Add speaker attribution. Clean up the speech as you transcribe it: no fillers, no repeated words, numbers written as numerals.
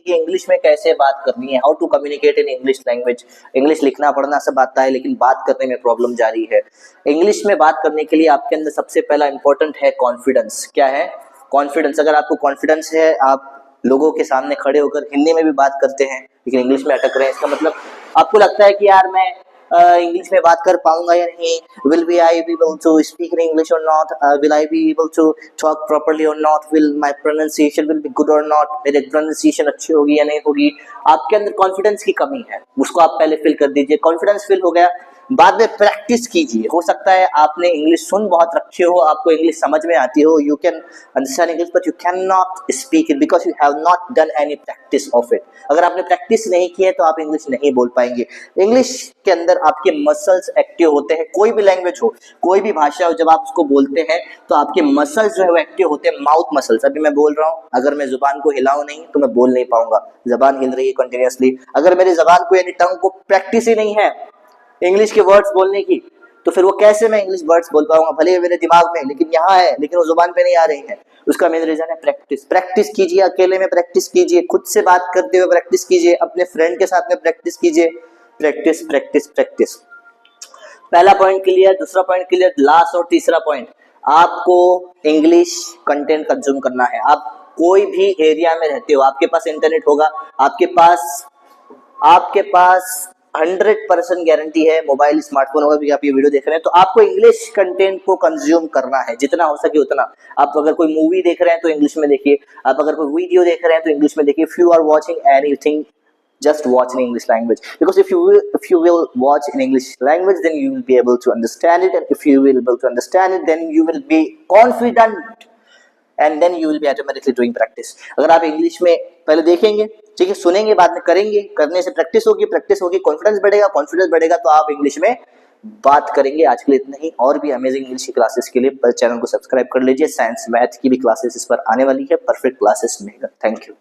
Speaker 1: कि इंग्लिश में कैसे बात करनी है, how to communicate in English language. English लिखना पढ़ना सब आता है लेकिन बात करने में प्रॉब्लम जा रही है। इंग्लिश में बात करने के लिए आपके अंदर सबसे पहला इंपॉर्टेंट है कॉन्फिडेंस। क्या है? कॉन्फिडेंस। अगर आपको कॉन्फिडेंस है, आप लोगों के सामने खड़े होकर हिंदी में भी बात करते हैं लेकिन इंग्लिश में अटक रहे हैं, इसका मतलब आपको लगता है कि यार मैं इंग्लिश में बात कर पाऊंगा या नहीं, will be I be able to speak in English और not, will I be able to talk properly और not, will my pronunciation will be good और नॉट, मेरी प्रोनाउंसिएशन अच्छी होगी या नहीं होगी। आपके अंदर कॉन्फिडेंस की कमी है, उसको आप पहले फिल कर दीजिए। कॉन्फिडेंस फिल हो गया, बाद में प्रैक्टिस कीजिए। हो सकता है आपने इंग्लिश सुन बहुत रखे हो, आपको इंग्लिश समझ में आती हो, you can understand English but you can not speak it because you have not done any practice of it. अगर आपने प्रैक्टिस नहीं की है तो आप इंग्लिश नहीं बोल पाएंगे। इंग्लिश के अंदर आपके मसल्स एक्टिव होते हैं, कोई भी लैंग्वेज हो, कोई भी भाषा हो, जब आप उसको बोलते हैं तो आपके मसल्स जो है वो एक्टिव होते हैं, माउथ मसल्स। अभी मैं बोल रहा हूँ, अगर मैं जुबान को हिलाऊं नहीं तो मैं बोल नहीं पाऊंगा, जबान हिल रही है कंटिन्यूअसली। अगर मेरी जबान को यानी टंग को प्रैक्टिस ही नहीं है इंग्लिश के वर्ड्स बोलने की, तो फिर वो कैसे मैं इंग्लिश वर्ड्स बोल पाऊंगा? भले ही मेरे दिमाग में, लेकिन यहाँ है लेकिन वो जुबान पे नहीं आ रही है। उसका मेन रीजन है प्रैक्टिस। प्रैक्टिस कीजिए, अकेले में प्रैक्टिस कीजिए, खुद से बात करते हुए प्रैक्टिस कीजिए, अपने फ्रेंड के साथ में प्रैक्टिस कीजिए। Practice practice practice. पहला पॉइंट क्लियर, दूसरा पॉइंट क्लियर, लास्ट और तीसरा पॉइंट, आपको इंग्लिश कंटेंट कंज्यूम करना है। आप कोई भी एरिया में रहते हो, आपके पास इंटरनेट होगा, आपके पास 100% गारंटी है मोबाइल स्मार्टफोन होगा, क्योंकि आप ये वीडियो देख रहे हैं, तो आपको इंग्लिश कंटेंट को कंज्यूम करना है जितना हो सके उतना। आप अगर कोई मूवी देख रहे हैं तो इंग्लिश में देखिए, आप अगर कोई वीडियो देख रहे हैं तो इंग्लिश में देखिए। If you are watching anything, just watch in English language, because if you will watch in English language, then you will be able to understand it, and if you will be able to understand it, then you will be confident, and then you will be automatically doing practice. अगर आप English में पहले देखेंगे, ठीक है, सुनेंगे, बाद में करेंगे, करने से प्रैक्टिस होगी, कॉन्फिडेंस बढ़ेगा तो आप इंग्लिश में बात करेंगे। आज के लिए इतना ही। और भी अमेजिंग इंग्लिश की क्लासेस के लिए चैनल को सब्सक्राइब कर लीजिए। साइंस मैथ की भी क्लासेस इस पर आने वाली है, परफेक्ट क्लासेस में। Thank you.